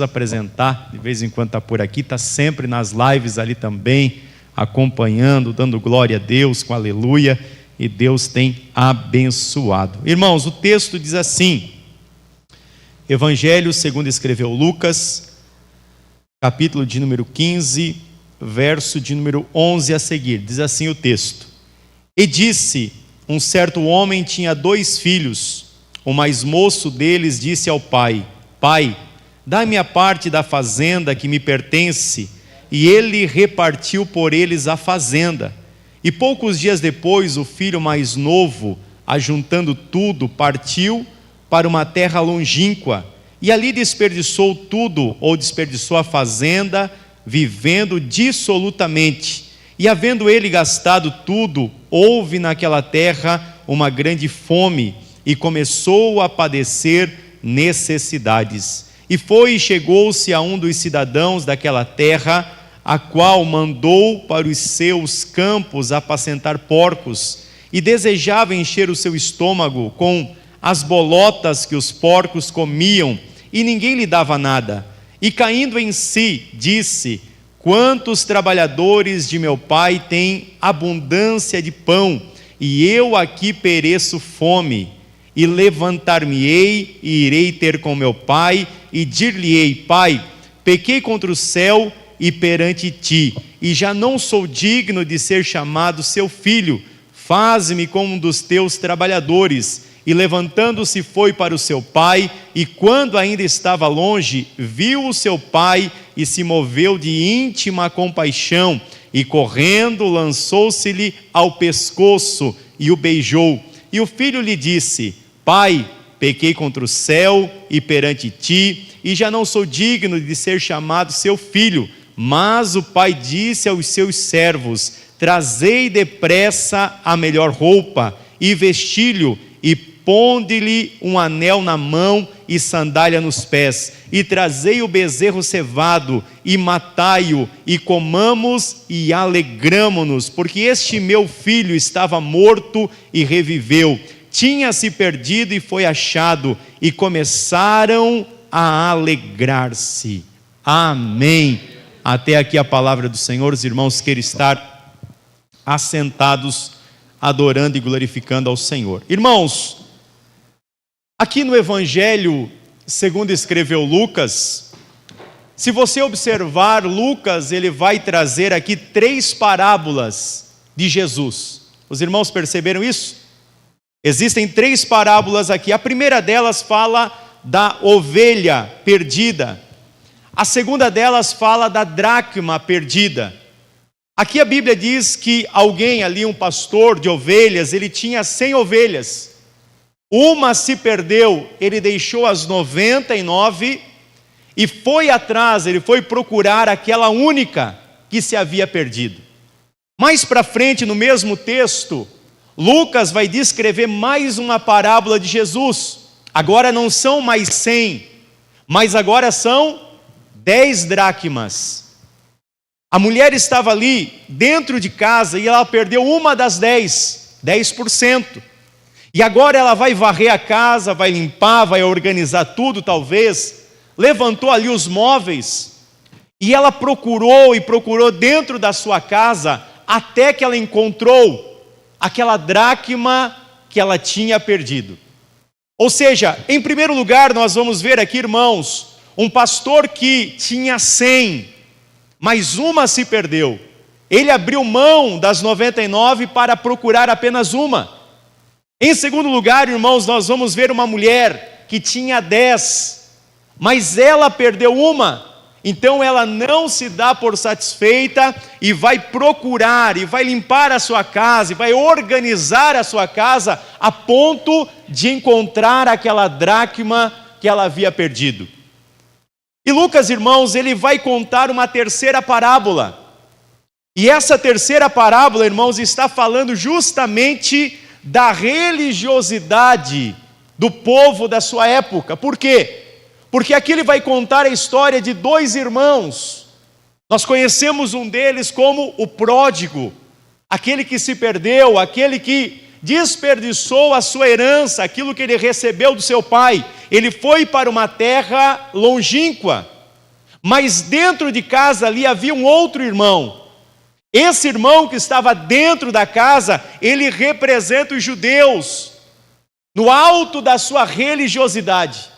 apresentar, de vez em quando está por aqui, está sempre nas lives ali também, acompanhando, dando glória a Deus, com aleluia, e Deus tem abençoado. Irmãos, o texto diz assim, Evangelho segundo escreveu Lucas, capítulo de número 15, verso de número 11 a seguir, diz assim o texto: E disse, um certo homem tinha 2 filhos, o mais moço deles disse ao pai: Pai, dá-me a parte da fazenda que me pertence. E ele repartiu por eles a fazenda. E poucos dias depois, o filho mais novo, ajuntando tudo, partiu para uma terra longínqua. E ali desperdiçou tudo, ou desperdiçou a fazenda, vivendo dissolutamente. E havendo ele gastado tudo, houve naquela terra uma grande fome, e começou a padecer necessidades. E foi e chegou-se a um dos cidadãos daquela terra, a qual mandou para os seus campos apacentar porcos, e desejava encher o seu estômago com as bolotas que os porcos comiam, e ninguém lhe dava nada. E caindo em si, disse: Quantos trabalhadores de meu pai têm abundância de pão, e eu aqui pereço fome. E levantar-me-ei, e irei ter com meu pai, e dir-lhe-ei: Pai, pequei contra o céu e perante ti, e já não sou digno de ser chamado seu filho. Faze-me como um dos teus trabalhadores. E levantando-se foi para o seu pai, e quando ainda estava longe, viu o seu pai, e se moveu de íntima compaixão, e correndo lançou-se-lhe ao pescoço, e o beijou. E o filho lhe disse: Pai, pequei contra o céu e perante ti, e já não sou digno de ser chamado seu filho. Mas o pai disse aos seus servos: Trazei depressa a melhor roupa, e vesti-lhe, e ponde-lhe um anel na mão e sandália nos pés, e trazei o bezerro cevado, e matai-o, e comamos e alegramo-nos, porque este meu filho estava morto e reviveu, tinha-se perdido e foi achado, e começaram a alegrar-se. Amém. Até aqui a palavra do Senhor. Os irmãos querem estar assentados, adorando e glorificando ao Senhor. Irmãos, aqui no Evangelho segundo escreveu Lucas, se você observar, Lucas ele vai trazer aqui 3 parábolas de Jesus. Os irmãos perceberam isso? Existem 3 parábolas aqui. A primeira delas fala da ovelha perdida. A segunda delas fala da dracma perdida. Aqui a Bíblia diz que alguém ali, um pastor de ovelhas, ele tinha 100 ovelhas. Uma se perdeu, ele deixou as 99 e foi atrás, ele foi procurar aquela única que se havia perdido. Mais para frente, no mesmo texto, Lucas vai descrever mais uma parábola de Jesus. Agora não são mais 100, mas agora são 10 dracmas. A mulher estava ali dentro de casa e ela perdeu uma das 10%. E agora ela vai varrer a casa, vai limpar, vai organizar tudo talvez, levantou ali os móveis, e ela procurou e procurou dentro da sua casa, até que ela encontrou aquela dracma que ela tinha perdido. Ou seja, em primeiro lugar nós vamos ver aqui, irmãos, um pastor que tinha 100, mas uma se perdeu. Ele abriu mão das 99 para procurar apenas uma. Em segundo lugar, irmãos, nós vamos ver uma mulher que tinha 10, mas ela perdeu uma. Então ela não se dá por satisfeita e vai procurar, e vai limpar a sua casa, e vai organizar a sua casa, a ponto de encontrar aquela dracma que ela havia perdido. E Lucas, irmãos, ele vai contar uma terceira parábola. E essa terceira parábola, irmãos, está falando justamente da religiosidade do povo da sua época. Por quê? Porque aqui ele vai contar a história de 2 irmãos. Nós conhecemos um deles como o pródigo, aquele que se perdeu, aquele que desperdiçou a sua herança, aquilo que ele recebeu do seu pai. Ele foi para uma terra longínqua, Mas dentro de casa ali havia um outro irmão. Esse irmão que estava dentro da casa, ele representa os judeus, no alto da sua religiosidade.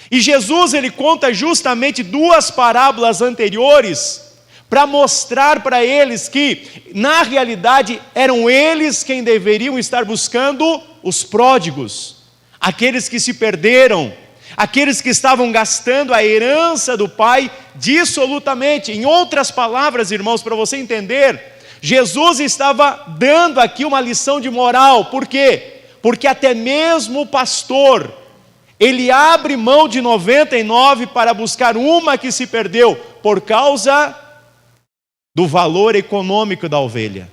E Jesus, ele conta justamente duas parábolas anteriores, para mostrar para eles que, na realidade, eram eles quem deveriam estar buscando os pródigos, aqueles que se perderam, aqueles que estavam gastando a herança do Pai dissolutamente. Em outras palavras, irmãos, para você entender, Jesus estava dando aqui uma lição de moral. Por quê? Porque até mesmo o pastor, ele abre mão de 99 para buscar uma que se perdeu, por causa do valor econômico da ovelha,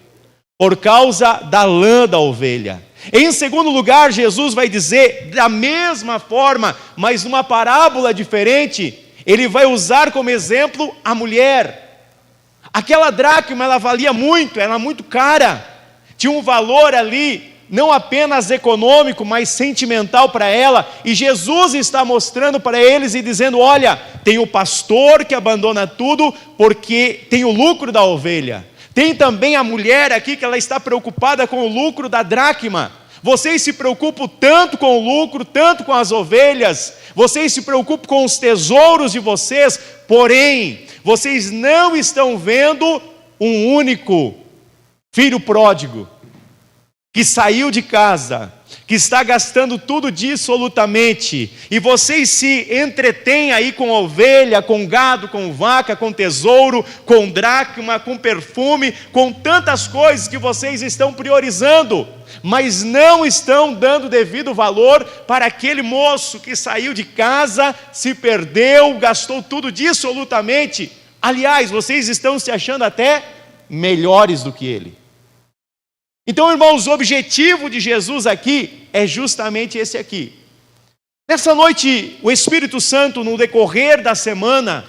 por causa da lã da ovelha. Em segundo lugar, Jesus vai dizer, da mesma forma, mas numa parábola diferente, ele vai usar como exemplo a mulher. Aquela dracma, ela valia muito, era muito cara, tinha um valor ali, não apenas econômico, mas sentimental para ela, e Jesus está mostrando para eles e dizendo, olha, tem o pastor que abandona tudo, porque tem o lucro da ovelha. Tem também a mulher aqui, que ela está preocupada com o lucro da dracma. Vocês se preocupam tanto com o lucro, tanto com as ovelhas, vocês se preocupam com os tesouros de vocês, porém, vocês não estão vendo um único filho pródigo, que saiu de casa, que está gastando tudo dissolutamente, e vocês se entretêm aí com ovelha, com gado, com vaca, com tesouro, com dracma, com perfume, com tantas coisas que vocês estão priorizando, mas não estão dando devido valor para aquele moço que saiu de casa, se perdeu, gastou tudo dissolutamente. Aliás, vocês estão se achando até melhores do que ele. Então, irmãos, o objetivo de Jesus aqui é justamente esse aqui. Nessa noite, o Espírito Santo, no decorrer da semana,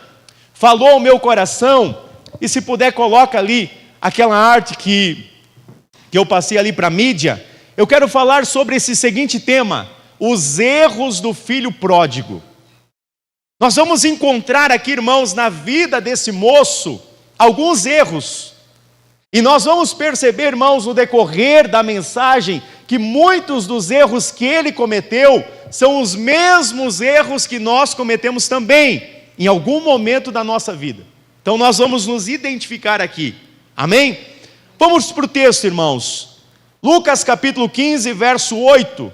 falou ao meu coração, e se puder, coloca ali aquela arte que eu passei ali para a mídia. Eu quero falar sobre esse seguinte tema: os erros do filho pródigo. Nós vamos encontrar aqui, irmãos, na vida desse moço, alguns erros. E nós vamos perceber, irmãos, no decorrer da mensagem, que muitos dos erros que ele cometeu são os mesmos erros que nós cometemos também, em algum momento da nossa vida. Então nós vamos nos identificar aqui, amém? Vamos para o texto, irmãos. Lucas capítulo 15, verso 8.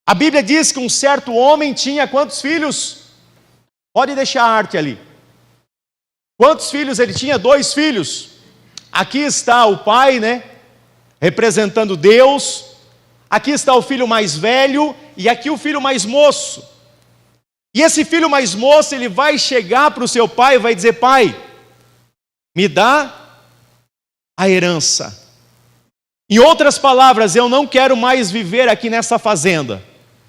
A Bíblia diz que um certo homem tinha quantos filhos? Pode deixar a arte ali. Quantos filhos ele tinha? 2 filhos. Aqui está o pai, né, representando Deus. Aqui está o filho mais velho e aqui o filho mais moço. E esse filho mais moço, ele vai chegar para o seu pai e vai dizer: pai, me dá a herança. Em outras palavras, eu não quero mais viver aqui nessa fazenda.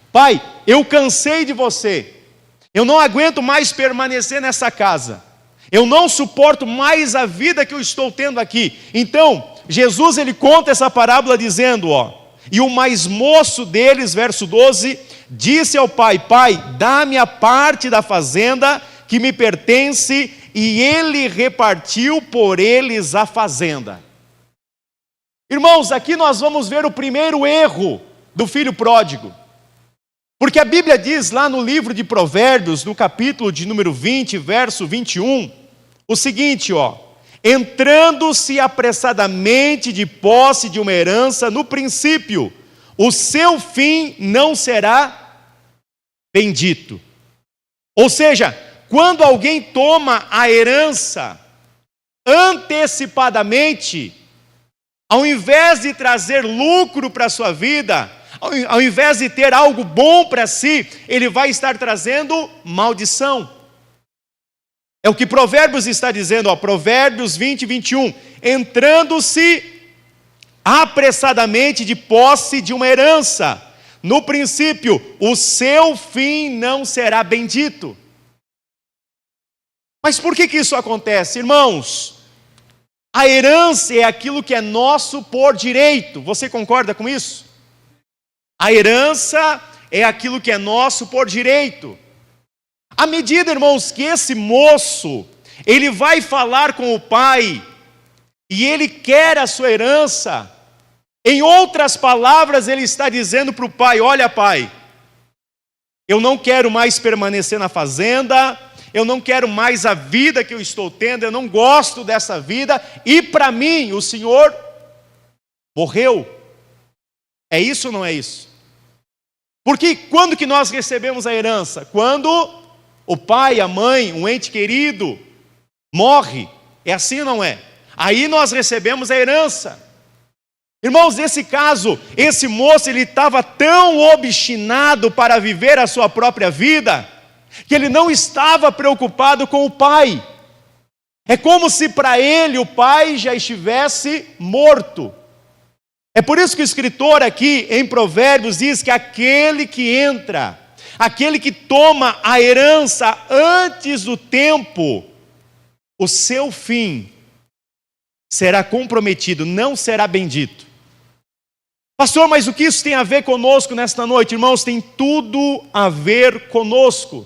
Pai, eu cansei de você. Eu não aguento mais permanecer nessa casa. Eu não suporto mais a vida que eu estou tendo aqui. Então, Jesus, ele conta essa parábola dizendo, e o mais moço deles, verso 12, disse ao pai: pai, dá-me a parte da fazenda que me pertence, e ele repartiu por eles a fazenda. Irmãos, aqui nós vamos ver o primeiro erro do filho pródigo. Porque a Bíblia diz lá no livro de Provérbios, no capítulo de número 20, verso 21, o seguinte, entrando-se apressadamente de posse de uma herança, no princípio, o seu fim não será bendito. Ou seja, quando alguém toma a herança antecipadamente, ao invés de trazer lucro para a sua vida, ao invés de ter algo bom para si, ele vai estar trazendo maldição. É o que Provérbios está dizendo, Provérbios 20, 21. Entrando-se apressadamente de posse de uma herança, no princípio, o seu fim não será bendito. Mas por que isso acontece, irmãos? A herança é aquilo que é nosso por direito. Você concorda com isso? A herança é aquilo que é nosso por direito. À medida, irmãos, que esse moço, ele vai falar com o pai, e ele quer a sua herança, em outras palavras, ele está dizendo para o pai: olha, pai, eu não quero mais permanecer na fazenda, eu não quero mais a vida que eu estou tendo, eu não gosto dessa vida, e para mim o Senhor morreu. É isso ou não é isso? Porque quando que nós recebemos a herança? Quando o pai, a mãe, um ente querido morre. É assim ou não é? Aí nós recebemos a herança. Irmãos, nesse caso, esse moço, ele estava tão obstinado para viver a sua própria vida, que ele não estava preocupado com o pai. É como se para ele o pai já estivesse morto. É por isso que o escritor aqui em Provérbios diz que aquele que entra, aquele que toma a herança antes do tempo, o seu fim será comprometido, não será bendito. Pastor, mas o que isso tem a ver conosco nesta noite? Irmãos, tem tudo a ver conosco.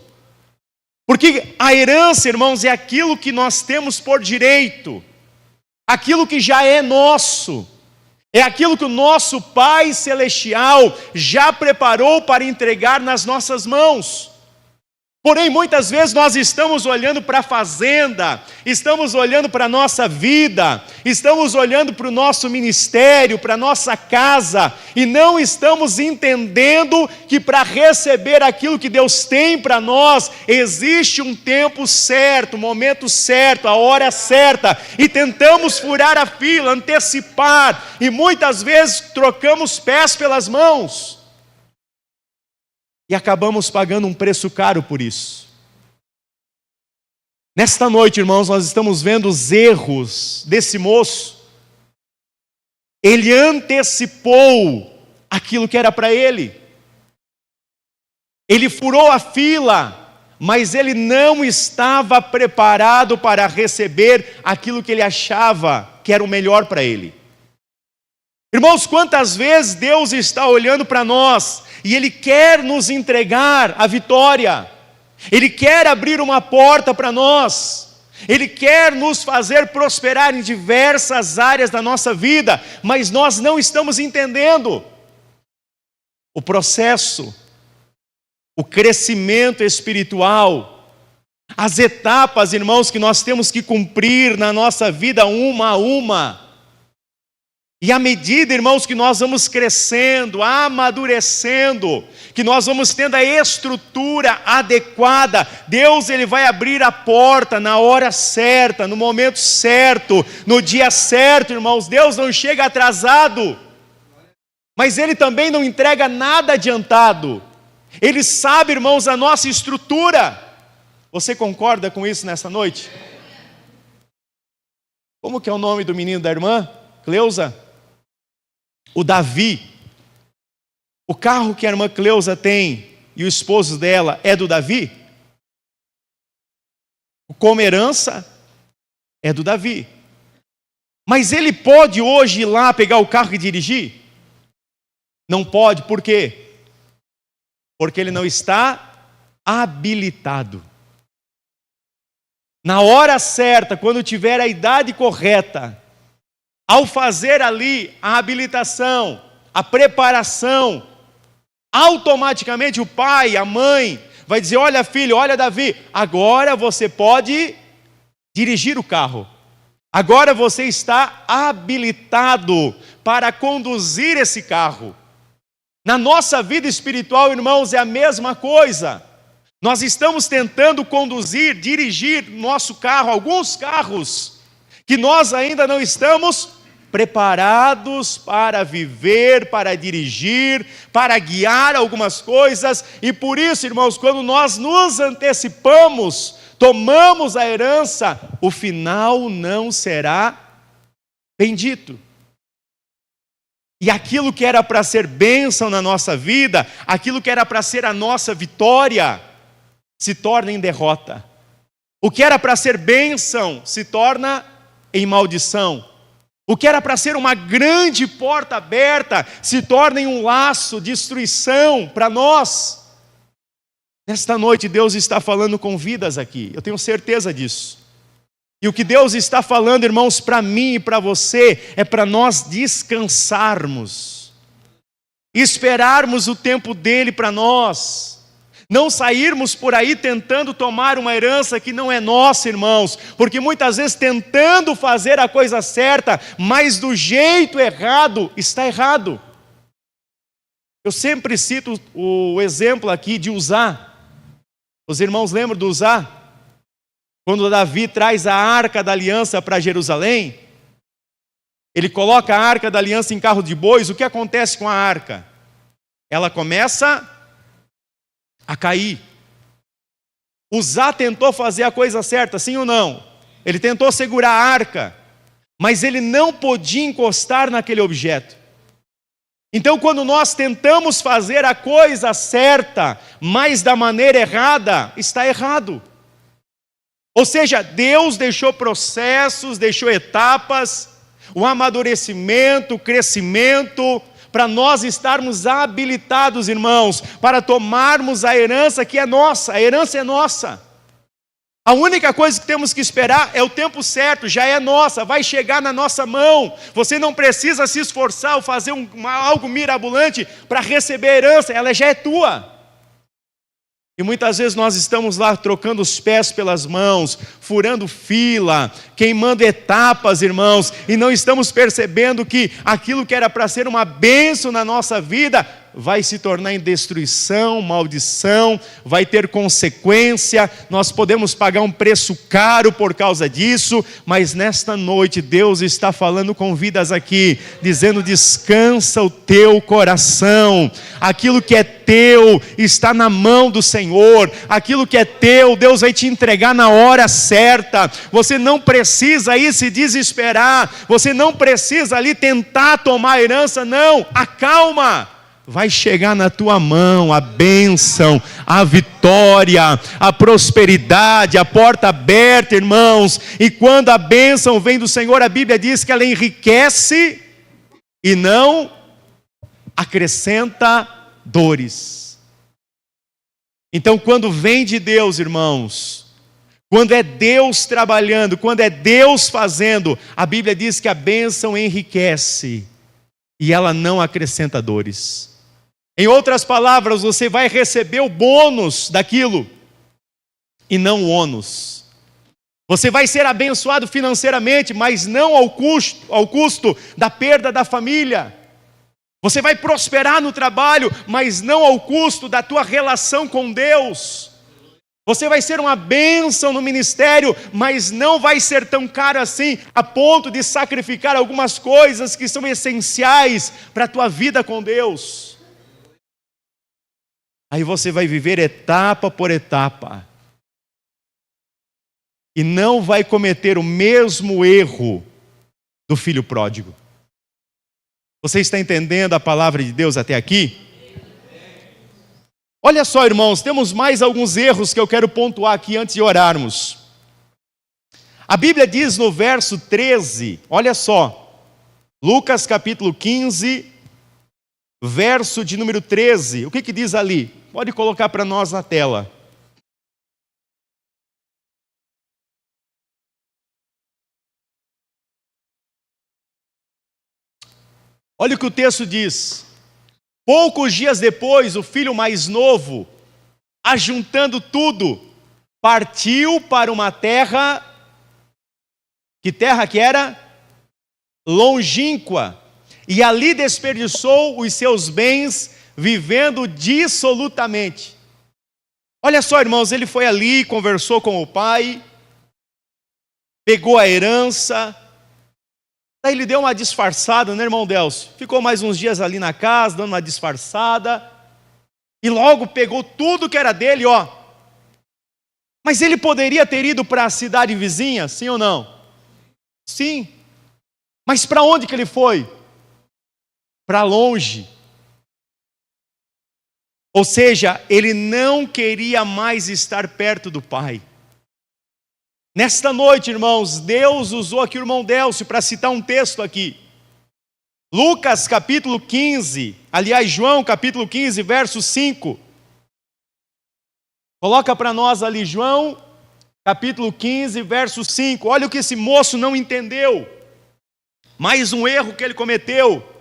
Porque a herança, irmãos, é aquilo que nós temos por direito, aquilo que já é nosso, é aquilo que o nosso Pai Celestial já preparou para entregar nas nossas mãos. Porém, muitas vezes nós estamos olhando para a fazenda, estamos olhando para a nossa vida, estamos olhando para o nosso ministério, para a nossa casa, e não estamos entendendo que para receber aquilo que Deus tem para nós, existe um tempo certo, um momento certo, a hora certa, e tentamos furar a fila, antecipar, e muitas vezes trocamos pés pelas mãos. E acabamos pagando um preço caro por isso. Nesta noite, irmãos, nós estamos vendo os erros desse moço. Ele antecipou aquilo que era para ele. Ele furou a fila, mas ele não estava preparado para receber aquilo que ele achava que era o melhor para ele. Irmãos, quantas vezes Deus está olhando para nós e Ele quer nos entregar a vitória, Ele quer abrir uma porta para nós, Ele quer nos fazer prosperar em diversas áreas da nossa vida, mas nós não estamos entendendo o processo, o crescimento espiritual, as etapas, irmãos, que nós temos que cumprir na nossa vida uma a uma. E à medida, irmãos, que nós vamos crescendo, amadurecendo, que nós vamos tendo a estrutura adequada, Deus ele vai abrir a porta na hora certa, no momento certo, no dia certo, irmãos. Deus não chega atrasado, mas Ele também não entrega nada adiantado. Ele sabe, irmãos, a nossa estrutura. Você concorda com isso nessa noite? Como que é o nome do menino da irmã? Cleusa? O Davi. O carro que a irmã Cleusa tem e o esposo dela é do Davi? Como herança é do Davi. Mas ele pode hoje ir lá pegar o carro e dirigir? Não pode, por quê? Porque ele não está habilitado. Na hora certa, quando tiver a idade correta, ao fazer ali a habilitação, a preparação, automaticamente o pai, a mãe, vai dizer: olha filho, olha Davi, agora você pode dirigir o carro. Agora você está habilitado para conduzir esse carro. Na nossa vida espiritual, irmãos, é a mesma coisa. Nós estamos tentando conduzir, dirigir nosso carro, alguns carros, que nós ainda não estamos preparados para viver, para dirigir, para guiar algumas coisas. E por isso, irmãos, quando nós nos antecipamos, tomamos a herança, o final não será bendito. E aquilo que era para ser bênção na nossa vida, aquilo que era para ser a nossa vitória, se torna em derrota. O que era para ser bênção se torna em maldição. O que era para ser uma grande porta aberta se torna em um laço de destruição para nós. Nesta noite Deus está falando com vidas aqui, eu tenho certeza disso. E o que Deus está falando, irmãos, para mim e para você, é para nós descansarmos, esperarmos o tempo dele para nós, não sairmos por aí tentando tomar uma herança que não é nossa, irmãos, porque muitas vezes tentando fazer a coisa certa, mas do jeito errado, está errado. Eu sempre cito o exemplo aqui de Uzá. Os irmãos lembram do Uzá? Quando Davi traz a arca da aliança para Jerusalém, ele coloca a arca da aliança em carro de bois, o que acontece com a arca? Ela começa a cair. Uzá tentou fazer a coisa certa, sim ou não? Ele tentou segurar a arca, mas ele não podia encostar naquele objeto. Então, quando nós tentamos fazer a coisa certa, mas da maneira errada, está errado. Ou seja, Deus deixou processos, deixou etapas, o amadurecimento, o crescimento, para nós estarmos habilitados, irmãos, para tomarmos a herança que é nossa. A herança é nossa. A única coisa que temos que esperar é o tempo certo, já é nossa, vai chegar na nossa mão. Você não precisa se esforçar ou fazer algo mirabolante para receber a herança, ela já é tua. E muitas vezes nós estamos lá trocando os pés pelas mãos, furando fila, queimando etapas, irmãos, e não estamos percebendo que aquilo que era para ser uma bênção na nossa vida vai se tornar em destruição, maldição, vai ter consequência, nós podemos pagar um preço caro por causa disso, mas nesta noite Deus está falando com vidas aqui, dizendo: descansa o teu coração, aquilo que é teu está na mão do Senhor, aquilo que é teu, Deus vai te entregar na hora certa, você não precisa aí se desesperar, você não precisa ali tentar tomar a herança, não, acalma. Vai chegar na tua mão a bênção, a vitória, a prosperidade, a porta aberta, irmãos. E quando a bênção vem do Senhor, a Bíblia diz que ela enriquece e não acrescenta dores. Então, quando vem de Deus, irmãos, quando é Deus trabalhando, quando é Deus fazendo, a Bíblia diz que a bênção enriquece e ela não acrescenta dores. Em outras palavras, você vai receber o bônus daquilo e não o ônus. Você vai ser abençoado financeiramente, mas não ao custo da perda da família. Você vai prosperar no trabalho, mas não ao custo da tua relação com Deus. Você vai ser uma bênção no ministério, mas não vai ser tão caro assim, a ponto de sacrificar algumas coisas que são essenciais para a tua vida com Deus. Aí você vai viver etapa por etapa. E não vai cometer o mesmo erro do filho pródigo. Você está entendendo a palavra de Deus até aqui? Olha só, irmãos, temos mais alguns erros que eu quero pontuar aqui antes de orarmos. A Bíblia diz no verso 13, olha só, Lucas capítulo 15, verso de número 13, o que diz ali? Pode colocar para nós na tela. Olha o que o texto diz. Poucos dias depois, o filho mais novo, ajuntando tudo, partiu para uma terra, que terra que era? Longínqua, e ali desperdiçou os seus bens, vivendo dissolutamente. Olha só, irmãos, ele foi ali, conversou com o pai, pegou a herança, daí ele deu uma disfarçada, né, irmão Delcio? Ficou mais uns dias ali na casa, dando uma disfarçada, e logo pegou tudo que era dele, ó. Mas ele poderia ter ido para a cidade vizinha, sim ou não? Sim. Mas para onde que ele foi? Para longe. Ou seja, ele não queria mais estar perto do pai. Nesta noite, irmãos, Deus usou aqui o irmão Delcio para citar um texto aqui. Lucas capítulo 15, aliás, João capítulo 15, verso 5. Coloca para nós ali João, capítulo 15, verso 5. Olha o que esse moço não entendeu. Mais um erro que ele cometeu.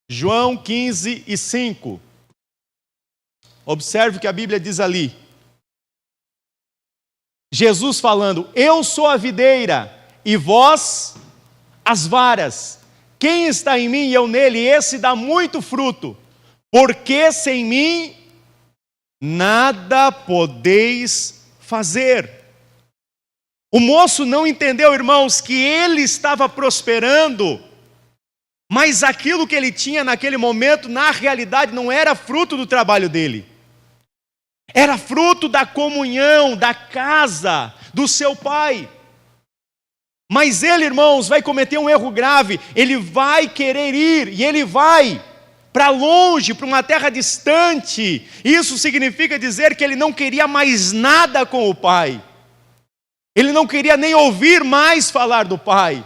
João 15 e 5. Observe o que a Bíblia diz ali. Jesus falando: eu sou a videira e vós as varas. Quem está em mim e eu nele, esse dá muito fruto, porque sem mim nada podeis fazer. O moço não entendeu, irmãos, que ele estava prosperando, mas aquilo que ele tinha naquele momento, na realidade, não era fruto do trabalho dele. Era fruto da comunhão, da casa, do seu pai. Mas ele, irmãos, vai cometer um erro grave. Ele vai querer ir, e ele vai para longe, para uma terra distante. Isso significa dizer que ele não queria mais nada com o pai. Ele não queria nem ouvir mais falar do pai.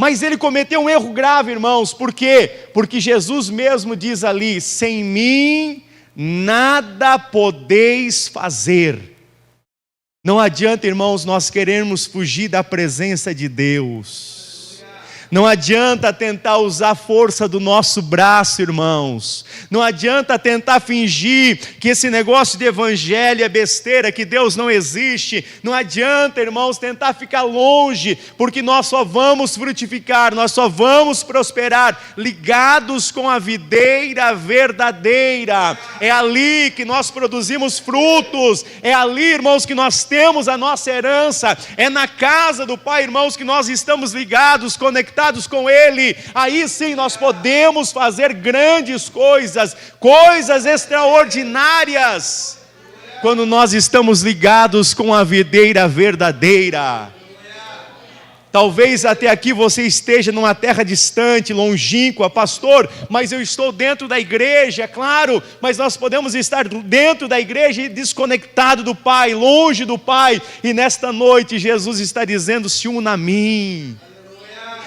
Mas ele cometeu um erro grave, irmãos. Por quê? Porque Jesus mesmo diz ali: sem mim nada podeis fazer. Não adianta, irmãos, nós queremos fugir da presença de Deus. Não adianta tentar usar a força do nosso braço, irmãos. Não adianta tentar fingir que esse negócio de evangelho é besteira, que Deus não existe. Não adianta, irmãos, tentar ficar longe, porque nós só vamos frutificar, nós só vamos prosperar ligados com a videira verdadeira. É ali que nós produzimos frutos. É ali, irmãos, que nós temos a nossa herança. É na casa do Pai, irmãos, que nós estamos ligados, conectados com Ele. Aí sim nós podemos fazer grandes coisas, coisas extraordinárias, quando nós estamos ligados com a videira verdadeira. Talvez até aqui você esteja numa terra distante, longínqua, pastor, mas eu estou dentro da igreja, é claro, mas nós podemos estar dentro da igreja e desconectado do Pai, longe do Pai, e nesta noite Jesus está dizendo: se una a mim,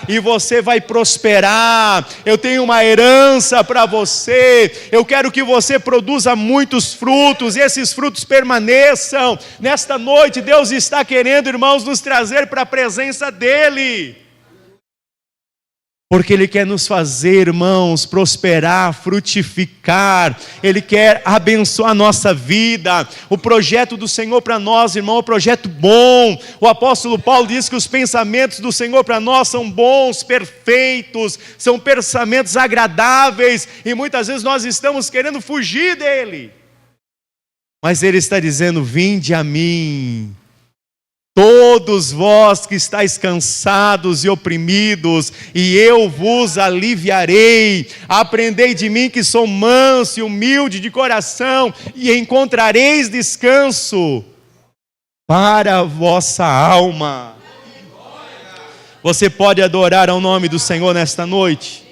e você vai prosperar. Eu tenho uma herança para você. Eu quero que você produza muitos frutos, e esses frutos permaneçam. Nesta noite Deus está querendo, irmãos, nos trazer para a presença dEle, porque Ele quer nos fazer, irmãos, prosperar, frutificar. Ele quer abençoar a nossa vida. O projeto do Senhor para nós, irmão, é um projeto bom. O apóstolo Paulo diz que os pensamentos do Senhor para nós são bons, perfeitos, são pensamentos agradáveis, e muitas vezes nós estamos querendo fugir dele. Mas Ele está dizendo: vinde a mim, todos vós que estáis cansados e oprimidos, e eu vos aliviarei. Aprendei de mim, que sou manso e humilde de coração, e encontrareis descanso para a vossa alma. Você pode adorar ao nome do Senhor nesta noite?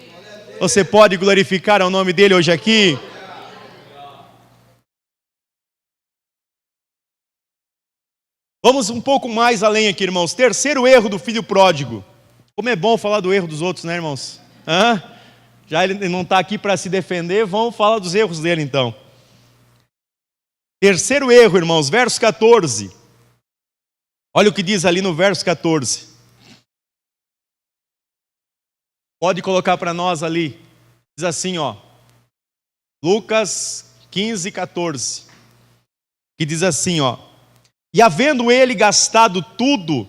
Você pode glorificar ao nome dEle hoje aqui? Vamos um pouco mais além aqui, irmãos. Terceiro erro do filho pródigo. Como é bom falar do erro dos outros, né, irmãos? Já ele não está aqui para se defender, vamos falar dos erros dele então. Terceiro erro, irmãos, verso 14. Olha o que diz ali no verso 14. Pode colocar para nós ali. Diz assim, ó. Lucas 15, 14. Que diz assim, ó: e havendo ele gastado tudo,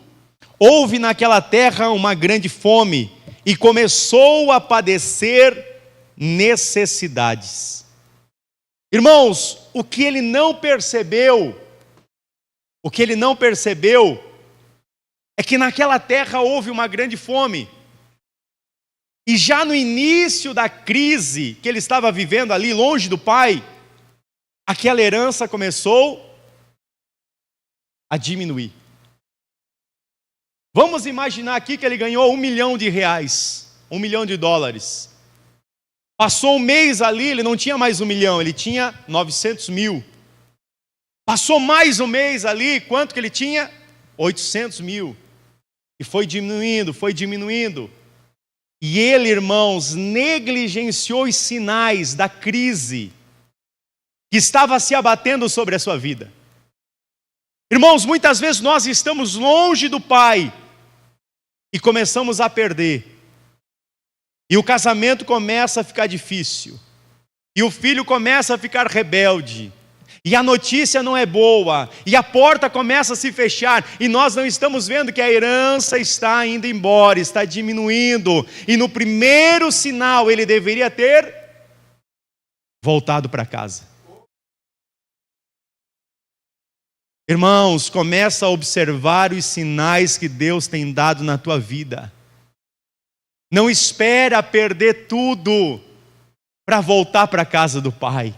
houve naquela terra uma grande fome, e começou a padecer necessidades. Irmãos, o que ele não percebeu é que naquela terra houve uma grande fome. E já no início da crise que ele estava vivendo ali, longe do Pai, aquela herança começou a diminuir. Vamos imaginar aqui que ele ganhou R$1 milhão, $1 milhão. Passou um mês ali, ele não tinha mais 1 milhão, ele tinha 900 mil. Passou mais um mês ali, quanto que ele tinha? 800 mil. E foi diminuindo. E ele, irmãos, negligenciou os sinais da crise que estava se abatendo sobre a sua vida. Irmãos, muitas vezes nós estamos longe do Pai e começamos a perder. E o casamento começa a ficar difícil. E o filho começa a ficar rebelde. E a notícia não é boa. E a porta começa a se fechar. E nós não estamos vendo que a herança está indo embora, está diminuindo. E no primeiro sinal ele deveria ter voltado para casa. Irmãos, começa a observar os sinais que Deus tem dado na tua vida. Não espera perder tudo para voltar para a casa do Pai.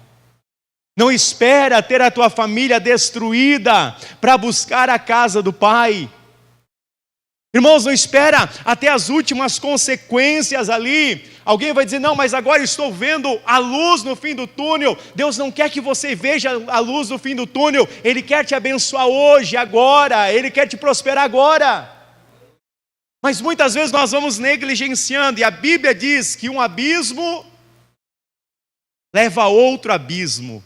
Não espera ter a tua família destruída para buscar a casa do Pai. Irmãos, não espera até as últimas consequências ali. Alguém vai dizer, não, mas agora estou vendo a luz no fim do túnel. Deus não quer que você veja a luz no fim do túnel. Ele quer te abençoar hoje, agora. Ele quer te prosperar agora. Mas muitas vezes nós vamos negligenciando. E a Bíblia diz que um abismo leva a outro abismo.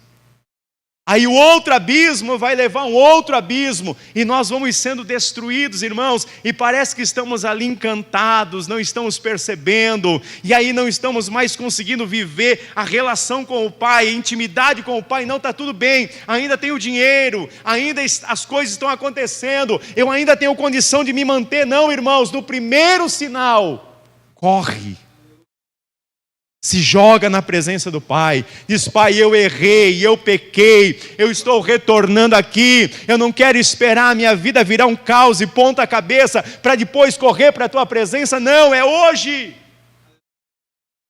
Aí o outro abismo vai levar a um outro abismo, e nós vamos sendo destruídos, irmãos, e parece que estamos ali encantados, não estamos percebendo, e aí não estamos mais conseguindo viver a relação com o Pai, a intimidade com o Pai. Não, está tudo bem, ainda tenho dinheiro, ainda as coisas estão acontecendo, eu ainda tenho condição de me manter. Não, irmãos, no primeiro sinal, corre. Se joga na presença do Pai, diz, Pai, eu errei, eu pequei, eu estou retornando aqui, eu não quero esperar a minha vida virar um caos e ponta cabeça, para depois correr para a Tua presença. Não, é hoje.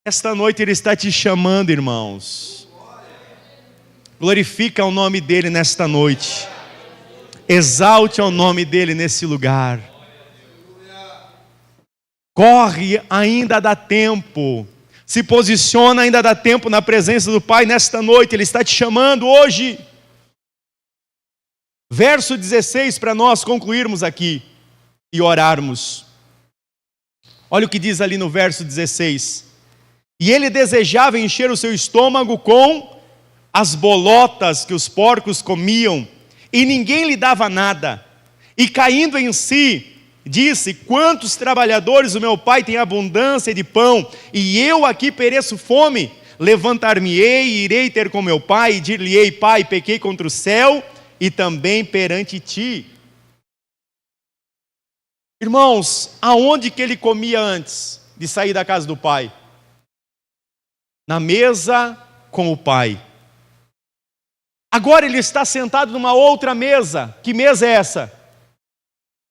Esta noite Ele está te chamando, irmãos. Glorifica o nome dEle nesta noite, exalte o nome dEle nesse lugar. Corre, ainda dá tempo. Se posiciona, ainda dá tempo na presença do Pai nesta noite. Ele está te chamando hoje. Verso 16, para nós concluirmos aqui e orarmos. Olha o que diz ali no verso 16. E ele desejava encher o seu estômago com as bolotas que os porcos comiam, e ninguém lhe dava nada. E caindo em si, disse, quantos trabalhadores o meu pai tem abundância de pão, e eu aqui pereço fome. Levantar-me-ei e irei ter com meu pai, e dir-lhe-ei, pai, pequei contra o céu e também perante ti. Irmãos, aonde que ele comia antes de sair da casa do pai? Na mesa com o pai. Agora ele está sentado numa outra mesa. Que mesa é essa?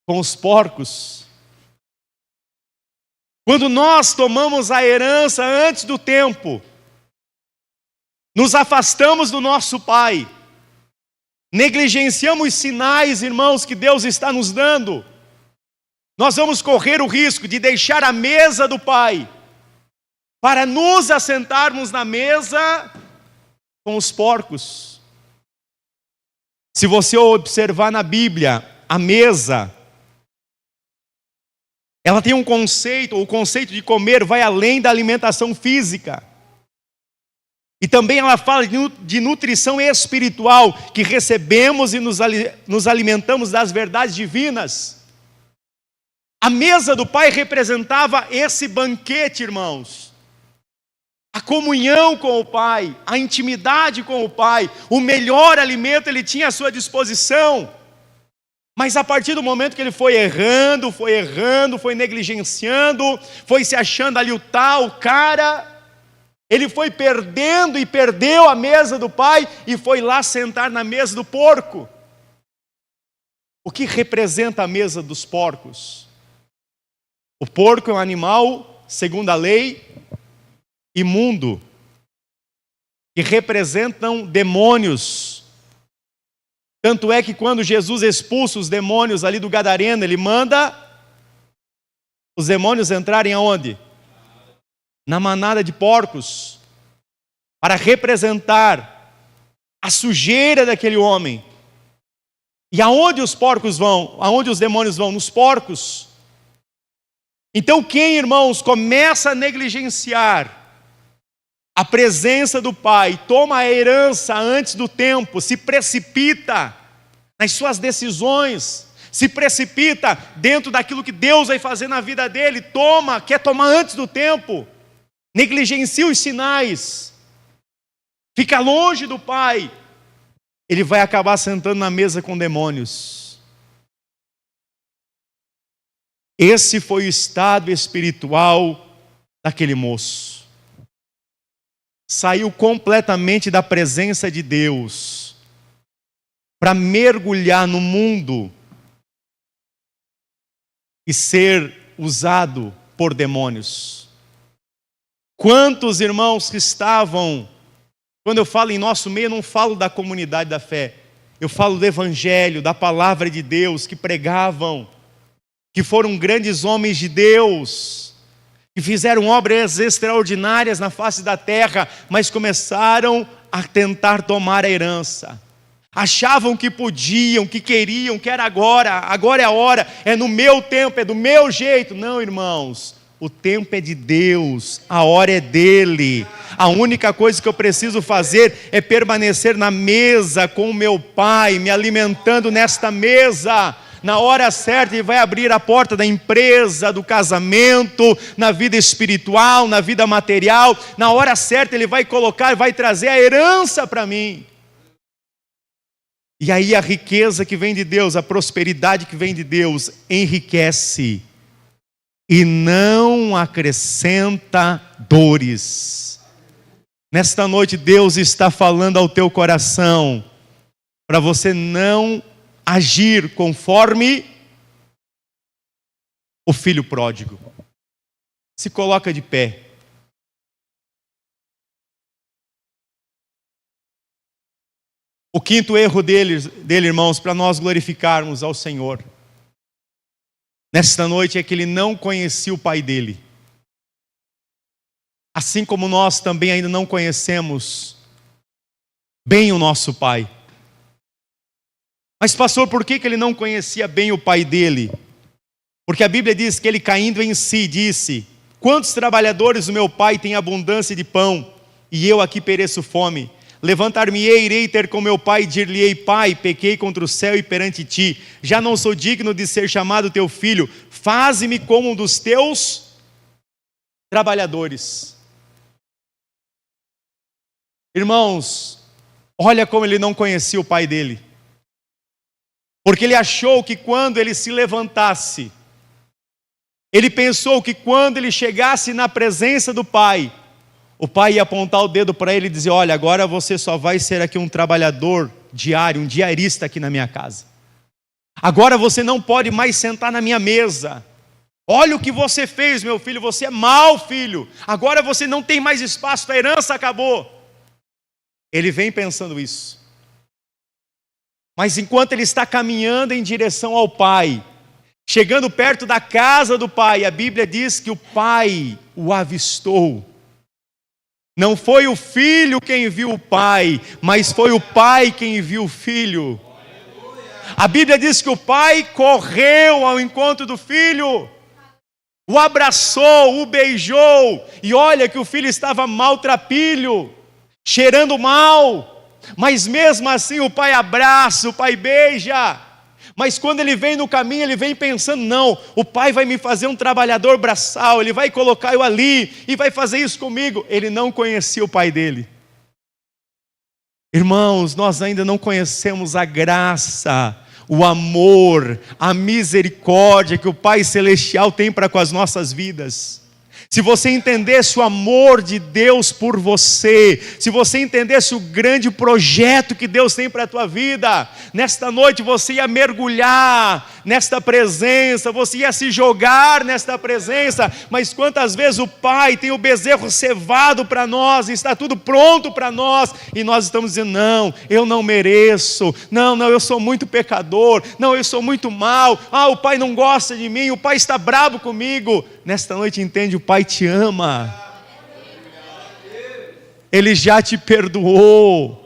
Com os porcos. Quando nós tomamos a herança antes do tempo, nos afastamos do nosso Pai, negligenciamos os sinais, irmãos, que Deus está nos dando, nós vamos correr o risco de deixar a mesa do Pai para nos assentarmos na mesa com os porcos. Se você observar na Bíblia, a mesa, ela tem um conceito, o conceito de comer vai além da alimentação física. E também ela fala de nutrição espiritual, que recebemos e nos alimentamos das verdades divinas. A mesa do Pai representava esse banquete, irmãos. A comunhão com o Pai, a intimidade com o Pai, o melhor alimento Ele tinha à sua disposição. Mas a partir do momento que ele foi errando, foi negligenciando, foi se achando ali o tal cara, ele foi perdendo e perdeu a mesa do Pai e foi lá sentar na mesa do porco. O que representa a mesa dos porcos? O porco é um animal, segundo a lei, imundo, que representam demônios. Tanto é que quando Jesus expulsa os demônios ali do Gadareno, Ele manda os demônios entrarem aonde? Na manada de porcos, para representar a sujeira daquele homem. E aonde os porcos vão? Aonde os demônios vão? Nos porcos. Então quem, irmãos, começa a negligenciar a presença do Pai, toma a herança antes do tempo, se precipita nas suas decisões, se precipita dentro daquilo que Deus vai fazer na vida dele, quer tomar antes do tempo, negligencia os sinais, fica longe do Pai, ele vai acabar sentando na mesa com demônios. Esse foi o estado espiritual daquele moço. Saiu completamente da presença de Deus para mergulhar no mundo e ser usado por demônios. Quantos irmãos que estavam, quando eu falo em nosso meio, eu não falo da comunidade da fé, eu falo do evangelho, da palavra de Deus, que pregavam, que foram grandes homens de Deus, que fizeram obras extraordinárias na face da terra, mas começaram a tentar tomar a herança. Achavam que podiam, que queriam, que era agora é a hora, é no meu tempo, é do meu jeito. Não, irmãos, o tempo é de Deus, a hora é dele. A única coisa que eu preciso fazer é permanecer na mesa com o meu Pai, me alimentando nesta mesa. Na hora certa ele vai abrir a porta da empresa, do casamento, na vida espiritual, na vida material. Na hora certa ele vai colocar, vai trazer a herança para mim. E aí a riqueza que vem de Deus, a prosperidade que vem de Deus, enriquece e não acrescenta dores. Nesta noite Deus está falando ao teu coração, para você não agir conforme o filho pródigo. Se coloca de pé. O quinto erro dele, irmãos, para nós glorificarmos ao Senhor, nesta noite, é que ele não conhecia o pai dele. Assim como nós também ainda não conhecemos bem o nosso pai. Mas pastor, por que ele não conhecia bem o pai dele? Porque a Bíblia diz que ele, caindo em si, disse: quantos trabalhadores o meu pai tem abundância de pão, e eu aqui pereço fome? Levantar-me-ei, irei ter com meu pai, e dir-lhe-ei: pai, pequei contra o céu e perante ti, já não sou digno de ser chamado teu filho, faze-me como um dos teus trabalhadores. Irmãos, olha como ele não conhecia o pai dele, porque ele achou que quando ele se levantasse, ele pensou que quando ele chegasse na presença do pai, o pai ia apontar o dedo para ele e dizer: olha, agora você só vai ser aqui um trabalhador diário, um diarista aqui na minha casa. Agora você não pode mais sentar na minha mesa. Olha o que você fez, meu filho, você é mau filho. Agora você não tem mais espaço, a herança acabou. Ele vem pensando isso. Mas enquanto ele está caminhando em direção ao pai, chegando perto da casa do pai, a Bíblia diz que o pai o avistou. Não foi o filho quem viu o pai, mas foi o pai quem viu o filho. A Bíblia diz que o pai correu ao encontro do filho, o abraçou, o beijou, e olha que o filho estava maltrapilho, cheirando mal, mas mesmo assim o pai abraça, o pai beija. Mas quando ele vem no caminho, ele vem pensando: não, o pai vai me fazer um trabalhador braçal, ele vai colocar eu ali e vai fazer isso comigo. Ele não conhecia o pai dele. Irmãos, nós ainda não conhecemos a graça, o amor, a misericórdia que o Pai Celestial tem para com as nossas vidas. Se você entendesse o amor de Deus por você, se você entendesse o grande projeto que Deus tem para a tua vida, nesta noite você ia mergulhar nesta presença, você ia se jogar nesta presença. Mas quantas vezes o Pai tem o bezerro cevado para nós, está tudo pronto para nós, e nós estamos dizendo: não, eu não mereço, não, eu sou muito pecador, não, eu sou muito mal, o Pai não gosta de mim, o Pai está bravo comigo. Nesta noite entende, o Pai te ama, Ele já te perdoou.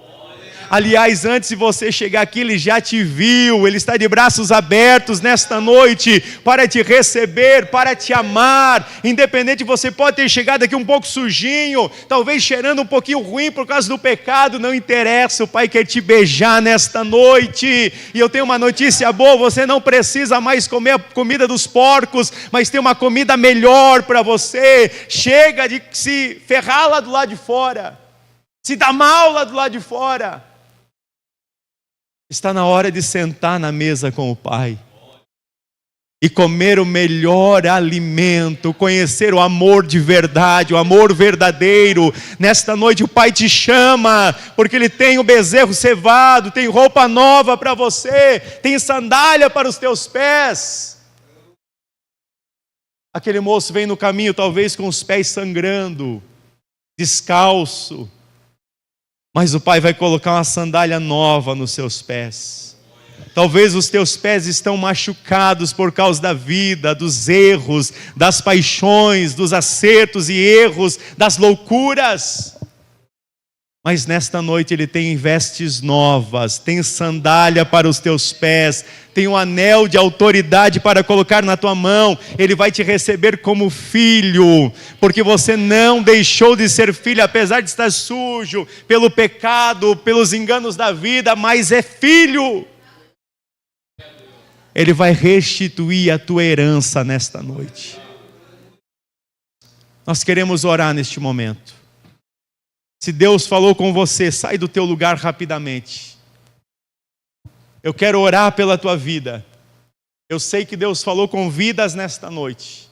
Aliás, antes de você chegar aqui, Ele já te viu. Ele está de braços abertos nesta noite para te receber, para te amar. Independente, você pode ter chegado aqui um pouco sujinho, talvez cheirando um pouquinho ruim por causa do pecado, não interessa, o Pai quer te beijar nesta noite. E eu tenho uma notícia boa: você não precisa mais comer a comida dos porcos, mas tem uma comida melhor para você. Chega de se ferrar lá do lado de fora, se dar mal lá do lado de fora. Está na hora de sentar na mesa com o Pai e comer o melhor alimento, conhecer o amor de verdade, o amor verdadeiro. Nesta noite o Pai te chama, porque Ele tem o bezerro cevado, tem roupa nova para você, tem sandália para os teus pés. Aquele moço vem no caminho, talvez com os pés sangrando, descalço, mas o Pai vai colocar uma sandália nova nos seus pés. Talvez os teus pés estão machucados por causa da vida, dos erros, das paixões, dos acertos e erros, das loucuras. Mas nesta noite Ele tem vestes novas, tem sandália para os teus pés, tem um anel de autoridade para colocar na tua mão. Ele vai te receber como filho, porque você não deixou de ser filho, apesar de estar sujo pelo pecado, pelos enganos da vida, mas é filho. Ele vai restituir a tua herança nesta noite. Nós queremos orar neste momento. Se Deus falou com você, sai do teu lugar rapidamente. Eu quero orar pela tua vida. Eu sei que Deus falou com vidas nesta noite.